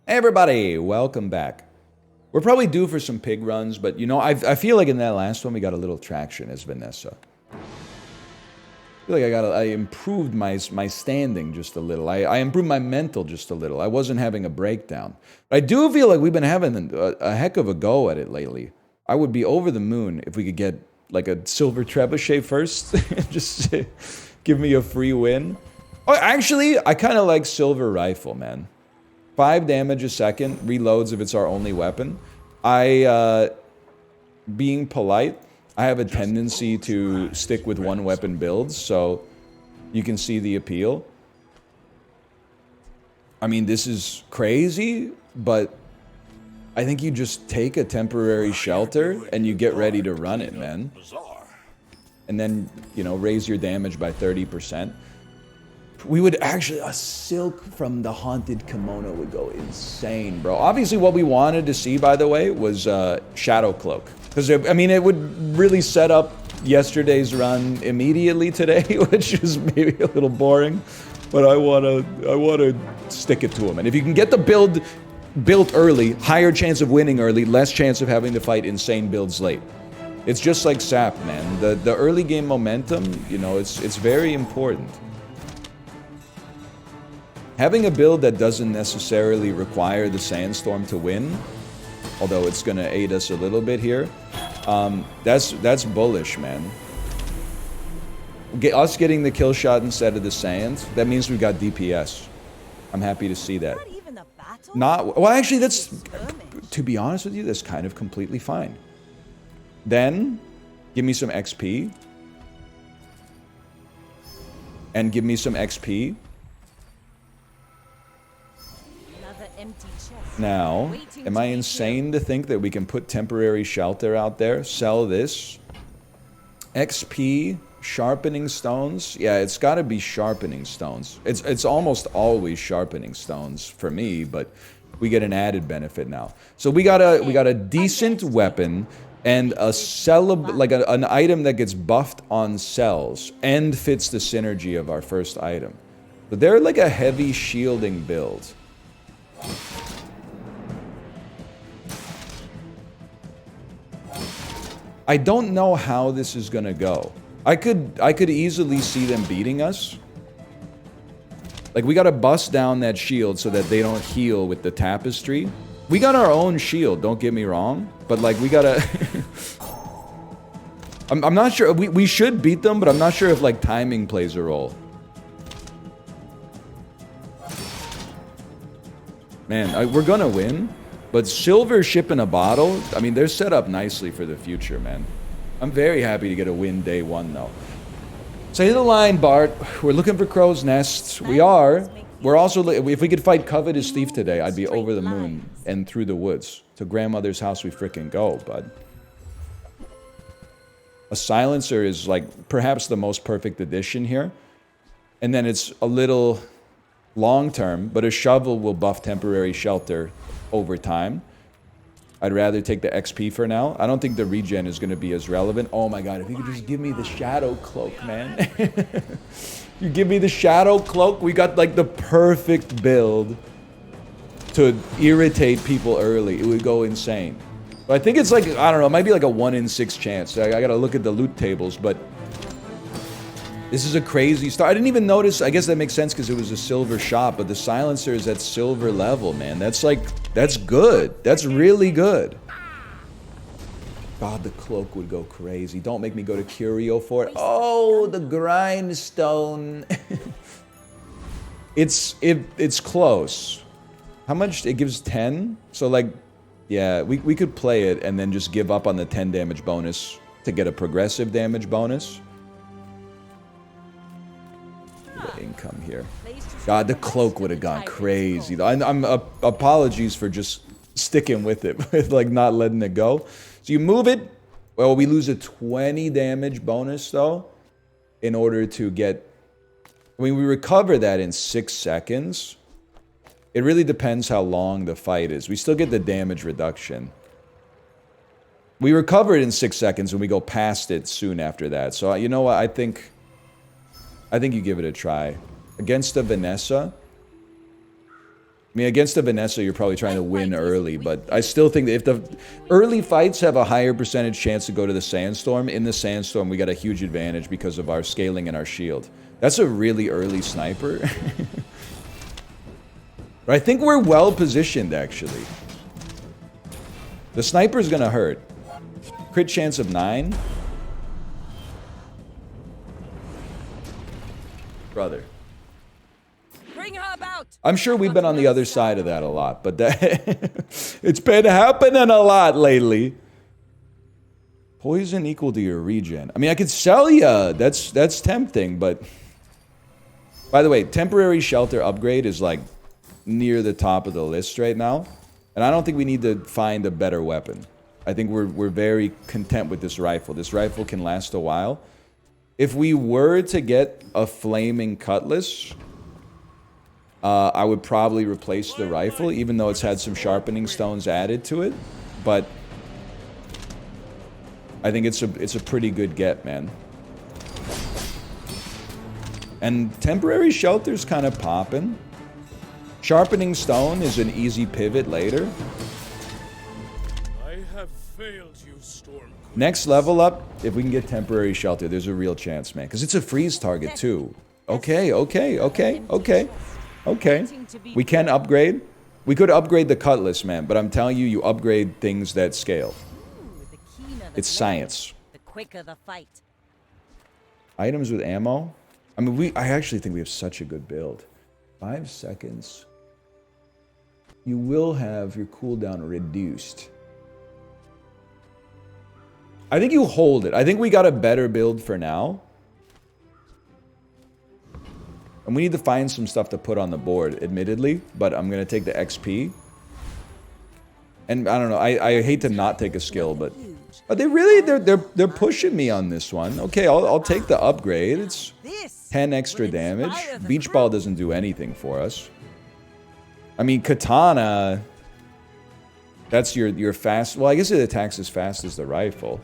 Hey everybody, welcome back. We're probably due for some pig runs, but you know, I feel like in that last one we got a little traction as Vanessa. I feel like I improved my standing just a little. I improved my mental just a little. I wasn't having a breakdown. But I do feel like we've been having a heck of a go at it lately. I would be over the moon if we could get like a silver trebuchet first. Just give me a free win. Oh, actually, I kind of like silver rifle, man. 5 damage a second, reloads if it's our only weapon. Being polite, I have a tendency to stick with one weapon builds, so you can see the appeal. I mean, this is crazy, but I think you just take a temporary shelter and you get ready to run it, man. And then, you know, raise your damage by 30%. We would actually, a silk from the haunted kimono would go insane, bro. Obviously, what we wanted to see, by the way, was Shadow Cloak. Because, I mean, it would really set up yesterday's run immediately today, which is maybe a little boring. But I wanna stick it to him. And if you can get the build built early, higher chance of winning early, less chance of having to fight insane builds late. It's just like SAP, man. The early game momentum, you know, it's very important. Having a build that doesn't necessarily require the Sandstorm to win, although it's going to aid us a little bit here, that's bullish, man. Us getting the kill shot instead of the Sand, that means we got DPS. I'm happy to see that. Well, actually, that's, to be honest with you, that's kind of completely fine. Then, give me some XP. And give me some XP. Now, am I insane to think that we can put temporary shelter out there, sell this? XP, sharpening stones? Yeah, it's got to be sharpening stones. It's almost always sharpening stones for me, but we get an added benefit now. So we got a decent weapon and a an item that gets buffed on cells and fits the synergy of our first item. But they're like a heavy shielding build. I don't know how this is gonna go. I could easily see them beating us. Like, we gotta bust down that shield so that they don't heal with the tapestry. We got our own shield, don't get me wrong. But, like, we gotta... I'm not sure... We should beat them, but I'm not sure if, like, timing plays a role. Man, we're gonna win. But silver ship in a bottle, I mean, they're set up nicely for the future, man. I'm very happy to get a win day one, though. Say the line, Bart. We're looking for crow's nests. We are. We're also... If we could fight Covetous Thief today, I'd be over the moon and through the woods. To grandmother's house we frickin' go, bud. A silencer is, like, perhaps the most perfect addition here. And then it's a little long-term, but a shovel will buff temporary shelter over time. I'd rather take the XP for now. I don't think the regen is going to be as relevant. Oh my god, if you could just give me the Shadow Cloak, man. You give me the Shadow Cloak, we got like the perfect build to irritate people early. It would go insane. But I think it's like, I don't know, it might be like a 1 in 6 chance. I gotta look at the loot tables, but this is a crazy start. I didn't even notice. I guess that makes sense because it was a silver shot, but the silencer is at silver level, man. That's like, that's good. That's really good. God, the cloak would go crazy. Don't make me go to Curio for it. Oh, the grindstone. It's close. How much? It gives 10? So, like, yeah, we could play it and then just give up on the 10 damage bonus to get a progressive damage bonus. Income here. God, the cloak would have gone crazy. I'm apologies for just sticking with it, with like not letting it go. So you move it. Well, we lose a 20 damage bonus though, in order to get. I mean, we recover that in 6 seconds. It really depends how long the fight is. We still get the damage reduction. We recover it in 6 seconds, and we go past it soon after that. So you know what? I think you give it a try. Against the Vanessa, I mean, against a Vanessa, you're probably trying to win early, but I still think that if the early fights have a higher percentage chance to go to the Sandstorm, in the Sandstorm, we got a huge advantage because of our scaling and our shield. That's a really early sniper. But I think we're well positioned, actually. The sniper's gonna hurt. Crit chance of 9. Brother. I'm sure we've been on the other side of that a lot, but that it's been happening a lot lately. Poison equal to your regen. I mean, I could sell ya. That's tempting, but... By the way, temporary shelter upgrade is like near the top of the list right now. And I don't think we need to find a better weapon. I think we're very content with this rifle. This rifle can last a while. If we were to get a flaming cutlass... I would probably replace the rifle, even though it's had some sharpening stones added to it. But I think it's a pretty good get, man. And temporary shelter's kind of popping. Sharpening stone is an easy pivot later. I have failed you, Storm. Next level up, if we can get temporary shelter, there's a real chance, man. Because it's a freeze target too. Okay. Okay, we can upgrade. We could upgrade the cutlass, man, but I'm telling you, you upgrade things that scale. It's science. The quicker the fight. Items with ammo. I mean, I actually think we have such a good build. 5 seconds. You will have your cooldown reduced. I think you hold it. I think we got a better build for now. And we need to find some stuff to put on the board, admittedly, but I'm going to take the XP. And I don't know, I hate to not take a skill, but they really, they're pushing me on this one. Okay, I'll take the upgrade. It's 10 extra damage. Beach Ball doesn't do anything for us. I mean, Katana, that's your fast, well, I guess it attacks as fast as the rifle.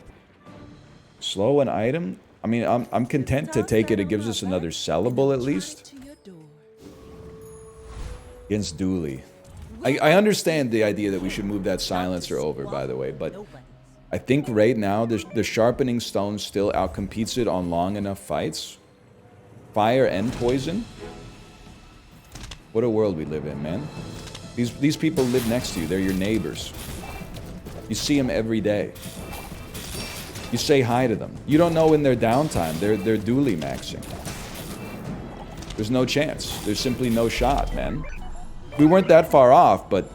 Slow an item? I mean, I'm content to take it. It gives us another sellable at least. Against Dooley. I understand the idea that we should move that silencer over, by the way, but I think right now the sharpening stone still outcompetes it on long enough fights. Fire and poison. What a world we live in, man. These people live next to you. They're your neighbors. You see them every day. You say hi to them. You don't know in their downtime. They're dually maxing. There's no chance. There's simply no shot, man. We weren't that far off, but...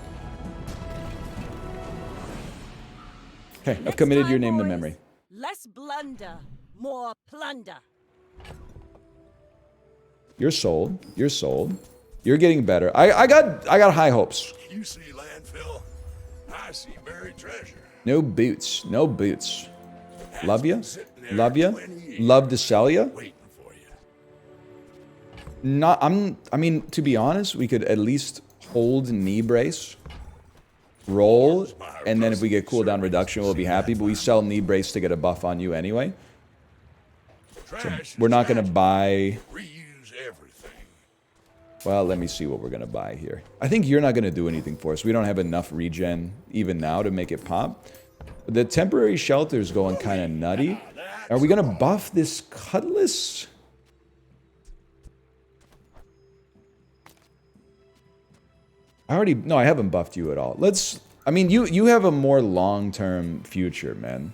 Okay, I've committed your name to memory. Less blunder, more plunder. You're sold. You're sold. You're getting better. I got high hopes. You see landfill, I see buried treasure. No boots. No boots. Love ya. Love ya. Love to sell ya. Not. I mean, to be honest, we could at least hold knee brace, roll, and then if we get cooldown reduction, we'll be happy. But we sell knee brace to get a buff on you anyway. So we're not gonna buy. Well, let me see what we're gonna buy here. I think you're not gonna do anything for us. We don't have enough regen even now to make it pop. The temporary shelter is going kind of nutty. Are we going to buff this cutlass? No, I haven't buffed you at all. I mean, you have a more long-term future, man.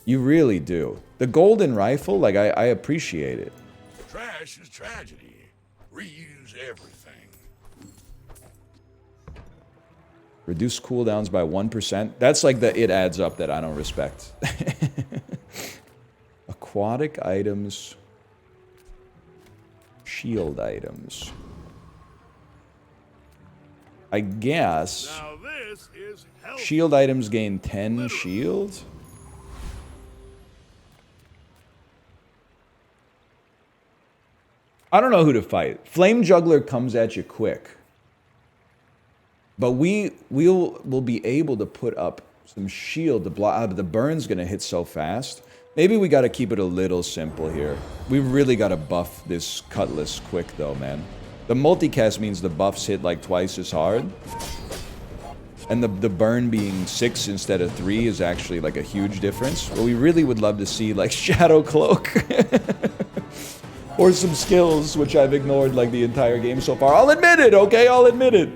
You really do. The golden rifle, like, I appreciate it. Trash is tragedy. Reuse everything. Reduce cooldowns by 1%. That's like it adds up that I don't respect. Aquatic items. Shield items. I guess. Now this is shield items gain 10 shield. I don't know who to fight. Flame Juggler comes at you quick. But we'll be able to put up some shield to block. The burn's going to hit so fast. Maybe we got to keep it a little simple here. We really got to buff this cutlass quick, though, man. The multicast means the buffs hit like twice as hard. And the burn being 6 instead of 3 is actually like a huge difference. But we really would love to see like Shadow Cloak. Or some skills, which I've ignored like the entire game so far. I'll admit it, okay? I'll admit it.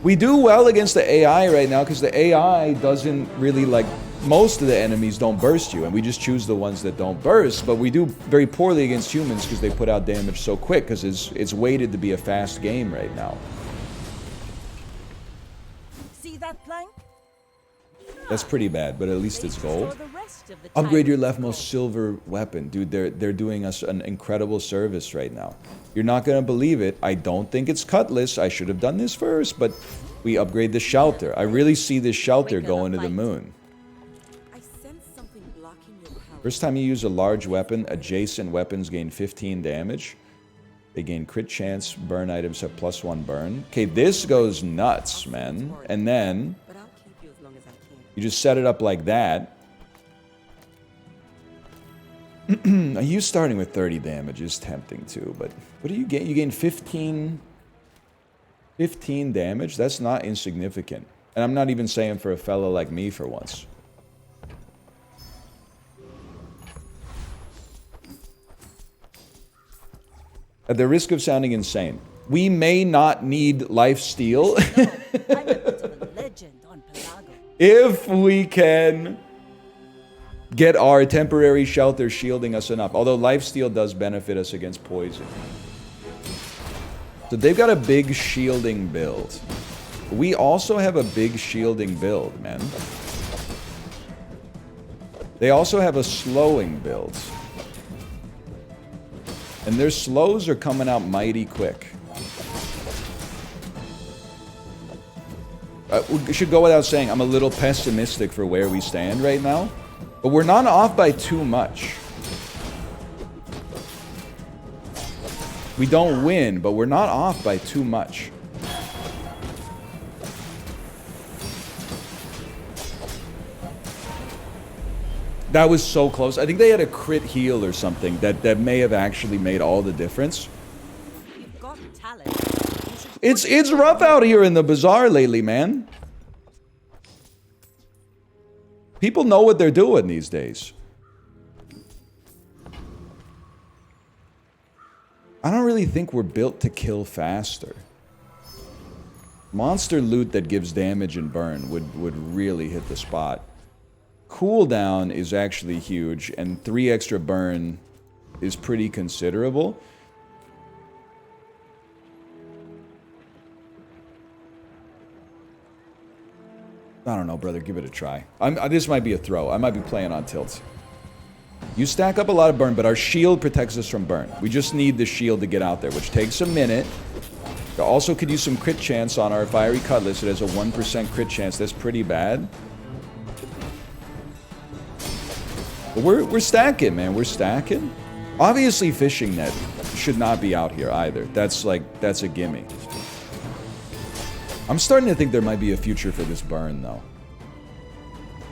We do well against the AI right now because the AI doesn't really like... Most of the enemies don't burst you, and we just choose the ones that don't burst. But we do very poorly against humans because they put out damage so quick because it's weighted to be a fast game right now. See that plank? That's pretty bad, but at least it's gold. For the rest of the Upgrade time your we leftmost silver weapon. Dude, they're doing us an incredible service right now. You're not going to believe it. I don't think it's Cutlass. I should have done this first, but we upgrade the shelter. I really see this shelter going to the moon. I sense something blocking your power. First time you use a large weapon, adjacent weapons gain 15 damage. They gain crit chance. Burn items have +1 burn. Okay, this goes nuts, man. And then But I'll keep you as long as I can. you just set it up like that. You starting with 30 damage is tempting too, but what do you gain? You gain 15 damage? That's not insignificant. And I'm not even saying for a fellow like me for once. At the risk of sounding insane, we may not need lifesteal I'm a bit of a legend on Pelago. if we can get our temporary shelter shielding us enough. Although lifesteal does benefit us against poison. So they've got a big shielding build. We also have a big shielding build, man. They also have a slowing build. And their slows are coming out mighty quick. We should go without saying, I'm a little pessimistic for where we stand right now. But we're not off by too much. We don't win, but we're not off by too much. That was so close. I think they had a crit heal or something that may have actually made all the difference. You've got talent. It's rough out here in the bazaar lately, man. People know what they're doing these days. I don't really think we're built to kill faster. Monster loot that gives damage and burn would really hit the spot. Cooldown is actually huge, and 3 extra burn is pretty considerable. I don't know, brother. Give it a try. This might be a throw. I might be playing on tilt. You stack up a lot of burn, but our shield protects us from burn. We just need the shield to get out there, which takes a minute. We also could use some crit chance on our Fiery Cutlass. It has a 1% crit chance. That's pretty bad. But we're stacking, man. We're stacking. Obviously, fishing net should not be out here either. That's a gimme. I'm starting to think there might be a future for this burn, though.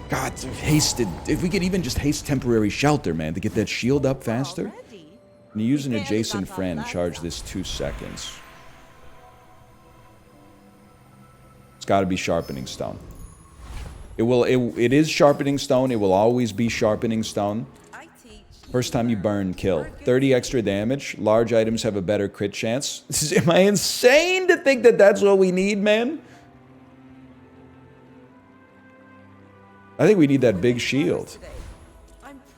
God, hasted. If we could even just haste temporary shelter, man, to get that shield up faster. Already? And you use an We barely adjacent got our friend, flags charge up. this 2 seconds. It's got to be sharpening stone. It is sharpening stone. It will always be sharpening stone. I teach. First time you burn, kill. 30 extra damage. Large items have a better crit chance. Am I insane to think that that's what we need, man? I think we need that big shield.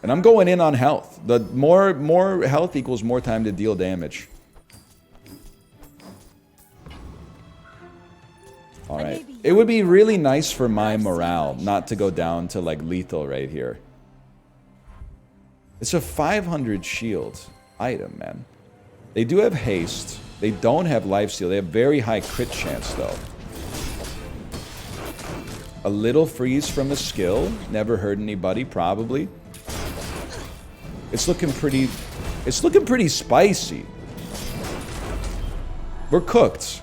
And I'm going in on health. The more health equals more time to deal damage. Alright. It would be really nice for my morale not to go down to like lethal right here. It's a 500 shield item, man. They do have haste. They don't have lifesteal. They have very high crit chance, though. A little freeze from a skill. Never hurt anybody, probably. It's looking pretty spicy. We're cooked.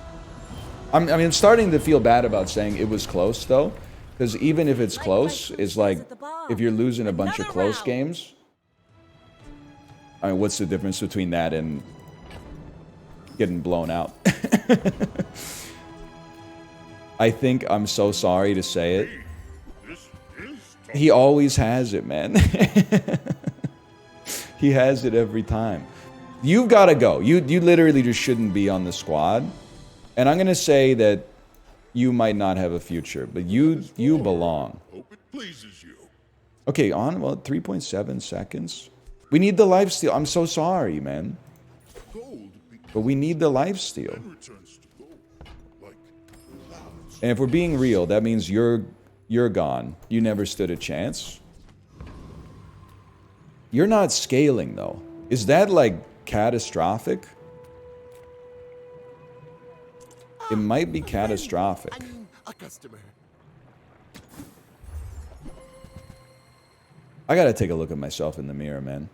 I'm starting to feel bad about saying it was close, though. Because even if it's close, it's like, if you're losing a bunch of close games... I mean, what's the difference between that and getting blown out. I think I'm so sorry to say it. This is tough. He always has it, man. He has it every time. You've got to go. You literally just shouldn't be on the squad. And I'm going to say that you might not have a future, but you belong. Hope it pleases you. Okay, on, well, 3.7 seconds. We need the lifesteal. I'm so sorry, man. Gold But we need the lifesteal. returns to gold, like clouds. And if we're being real, that means you're gone. You never stood a chance. You're not scaling, though. Is that, like, catastrophic? It might be catastrophic. I mean, a customer. I gotta take a look at myself in the mirror, man.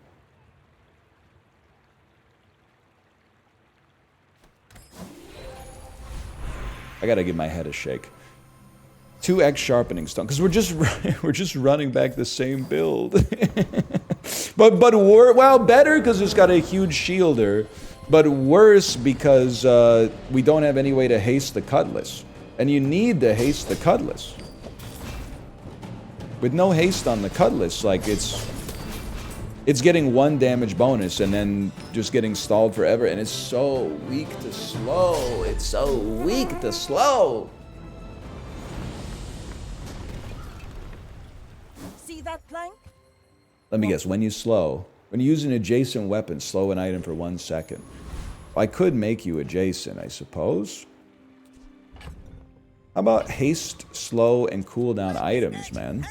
I gotta give my head a shake. 2x sharpening stone, because we're just running back the same build. but well, better because it's got a huge shielder, but worse because we don't have any way to haste the cutlass, and you need to haste the cutlass. With no haste on the cutlass, like it's getting 1 damage bonus and then just getting stalled forever, and it's so weak to slow. It's so weak to slow. See that plank? Let me guess, when you use an adjacent weapon, slow an item for 1 second. I could make you adjacent, I suppose. How about haste, slow, and cooldown items, man?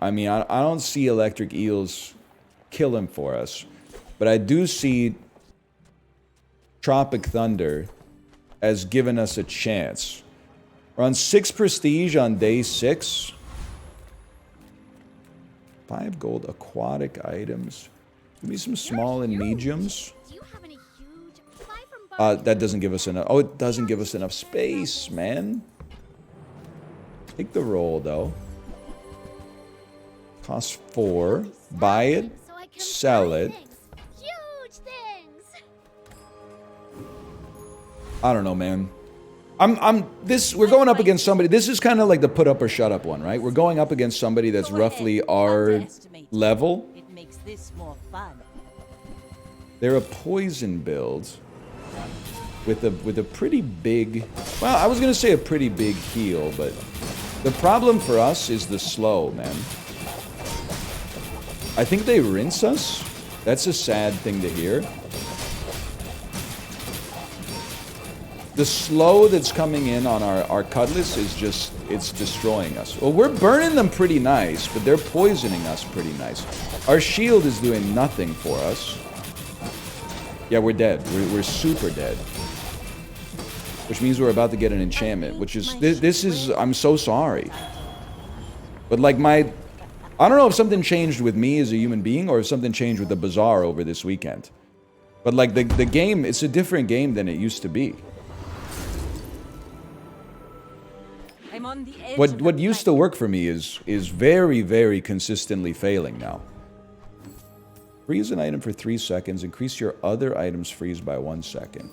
I mean, I don't see electric eels killing for us, but I do see Tropic Thunder as giving us a chance. We're on 6 prestige on day 6. 5 gold aquatic items. Give me some small and mediums. Do you have any huge fly from That doesn't give us enough. Oh, it doesn't give us enough space, man. Take the roll, though. Costs 4. Buy it. so I can Sell buy it. things. Huge things. I don't know, man. We're going up against somebody. This is kind of like the put up or shut up one, right? We're going up against somebody that's Go ahead, roughly our underestimate. level. It makes this more fun. They're a poison build with a pretty big, well, I was gonna say a pretty big heal, but the problem for us is the slow, man. I think they rinse us. That's a sad thing to hear. The slow that's coming in on our cutlass is just, it's destroying us. Well, we're burning them pretty nice, but they're poisoning us pretty nice. Our shield is doing nothing for us. Yeah, we're dead. We're super dead. Which means we're about to get an enchantment, which is, this is, I'm so sorry. But like I don't know if something changed with me as a human being or if something changed with the Bazaar over this weekend. But like the game, it's a different game than it used to be. I'm on the edge of What the used to plank. work for me is very, very consistently failing now. Freeze an item for 3 seconds. Increase your other items freeze by 1 second.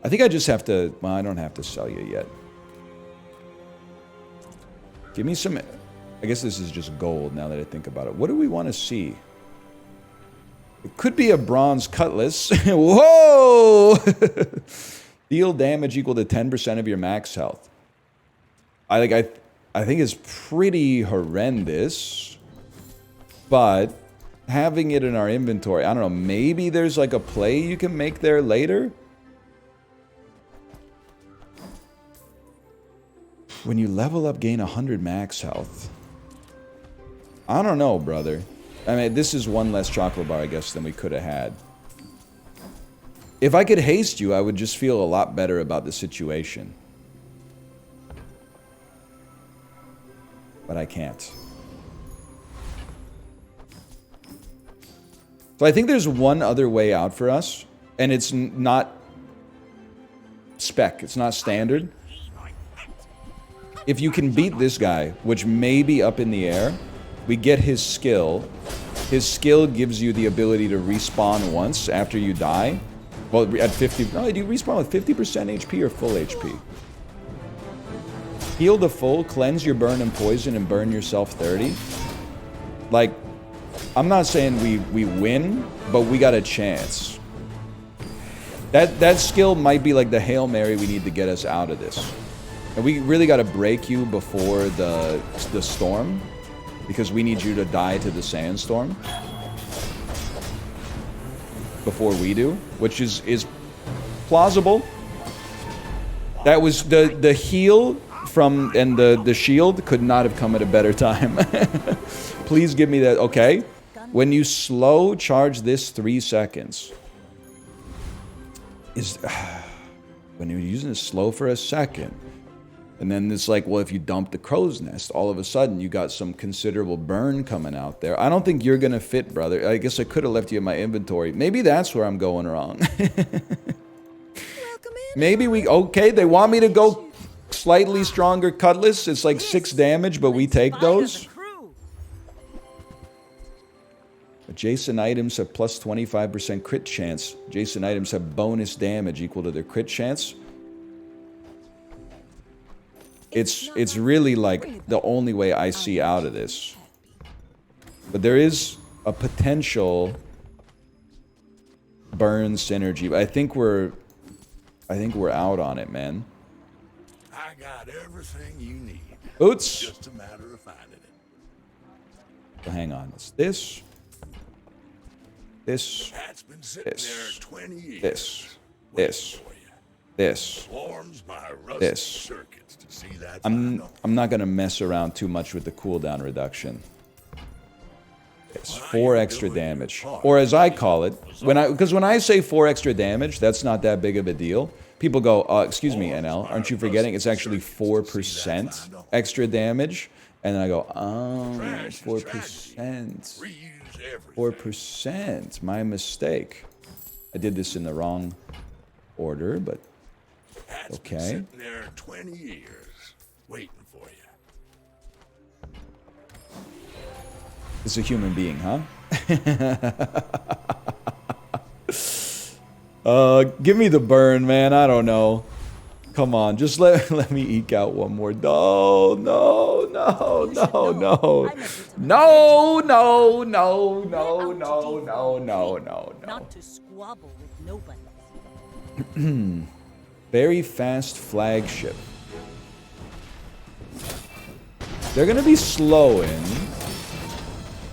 I think I just have to... Well, I don't have to sell you yet. Give me some... I guess this is just gold now that I think about it. What do we want to see? It could be a bronze cutlass. Whoa! Deal damage equal to 10% of your max health. I think it's pretty horrendous. But having it in our inventory, I don't know, maybe there's like a play you can make there later? When you level up, gain 100 max health. I don't know, brother. I mean, this is 1 less chocolate bar, I guess, than we could have had. If I could haste you, I would just feel a lot better about the situation. But I can't. So I think there's one other way out for us, and it's not spec, it's not standard. If you can beat this guy, which may be up in the air, we get his skill, His skill gives you the ability to respawn once after you die. Well, at 50... No, do you respawn with 50% HP or full HP? Heal the full, cleanse your burn and poison, and burn yourself 30. Like, I'm not saying we win, but we got a chance. That skill might be like the Hail Mary we need to get us out of this. And we really got to break you before the storm, because we need you to die to the sandstorm before we do, which is plausible. That was the heal from and the shield could not have come at a better time. Please give me that. Okay, when you slow charge this 3 seconds is when you're using it slow for a second. And then it's like, well, if you dump the crow's nest, all of a sudden you got some considerable burn coming out there. I don't think you're going to fit, brother. I guess I could have left you in my inventory. Maybe that's where I'm going wrong. Maybe okay, they want me to go slightly stronger cutlass. It's like 6 damage, but we take those. Adjacent items have plus 25% crit chance. Adjacent items have bonus damage equal to their crit chance. It's really like the only way I see out of this. But there is a potential burn synergy. But I think we're out on it, man. I got everything you need. Oops. Just a matter of finding it. So hang on. It's this. This. That's been sitting there 20 years. This. Swarms by rusty This. circuits to see that. I'm not gonna mess around too much with the cooldown reduction. It's 4 extra damage, or as I call it, because when I say 4 extra damage, that's not that big of a deal. People go, "Excuse me, NL, aren't you forgetting? It's actually 4% extra damage." And then I go, "Oh, 4%, 4%. My mistake. I did this in the wrong order, but." Okay. Sitting there 20 years, waiting for you. It's a human being, huh? Give me the burn, man. I don't know. Come on, just let me eke out one more. No. Not to squabble with nobody. Very fast flagship. They're gonna be slowing,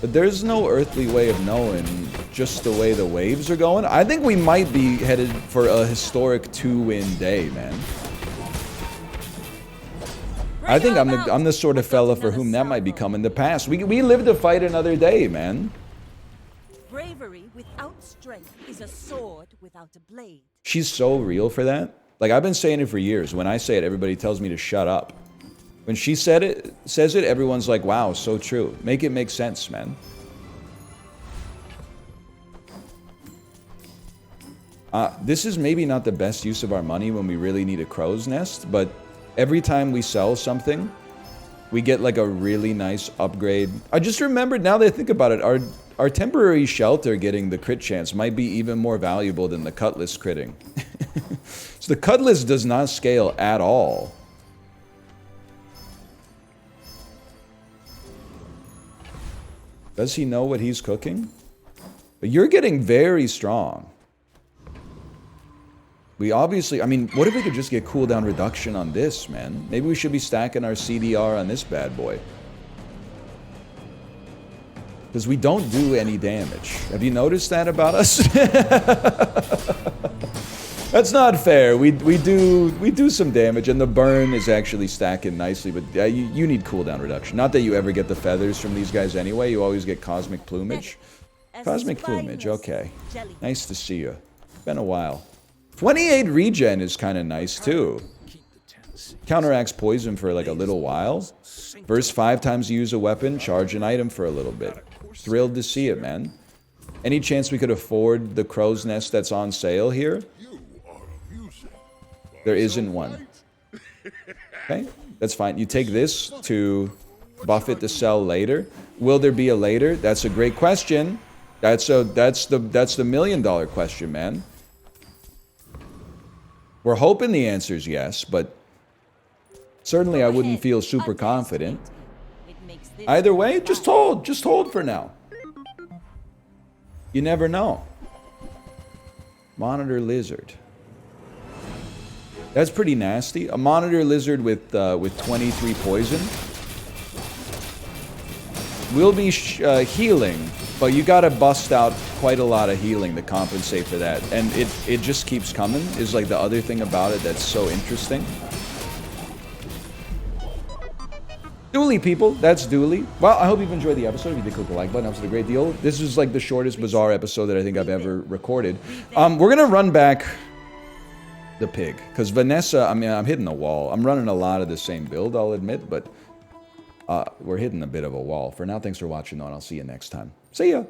but there's no earthly way of knowing just the way the waves are going. I think we might be headed for a historic 2-win day, man. I think I'm the sort of fella for whom that might be coming to pass. We live to fight another day, man. Bravery without strength is a sword without a blade. She's so real for that. Like, I've been saying it for years. When I say it, everybody tells me to shut up. When she says it, everyone's like, wow, so true. Make it make sense, man. This is maybe not the best use of our money when we really need a crow's nest, but every time we sell something, we get like a really nice upgrade. I just remembered, now that I think about it, our temporary shelter getting the crit chance might be even more valuable than the cutlass critting. So the cutlass does not scale at all. Does he know what he's cooking? But you're getting very strong. We obviously, I mean, what if we could just get cooldown reduction on this, man? Maybe we should be stacking our CDR on this bad boy. Because we don't do any damage. Have you noticed that about us? That's not fair. We do some damage, and the burn is actually stacking nicely, but you need cooldown reduction. Not that you ever get the feathers from these guys anyway. You always get cosmic plumage. Cosmic plumage, okay. Nice to see you. Been a while. 28 regen is kind of nice too. Counteracts poison for like a little while. First 5 times you use a weapon, charge an item for a little bit. Thrilled to see it, man. Any chance we could afford the crow's nest that's on sale here? There isn't one. Okay, that's fine. You take this to buff it to sell later. Will there be a later? That's a great question. That's the $1 million question, man. We're hoping the answer is yes, but certainly I wouldn't feel super confident. It makes this Either way, just hold for now. You never know. Monitor lizard. That's pretty nasty. A monitor lizard with 23 poison. Will be healing, but you gotta bust out quite a lot of healing to compensate for that. And it just keeps coming, is like the other thing about it that's so interesting. Dooley, people. That's Dooley. Well, I hope you've enjoyed the episode. If you did, click the like button. Helps it a great deal. This is like the shortest Bazaar episode that I think I've ever recorded. We're going to run back the pig. Because Vanessa, I mean, I'm hitting a wall. I'm running a lot of the same build, I'll admit. But we're hitting a bit of a wall. For now, thanks for watching, though, and I'll see you next time. See ya.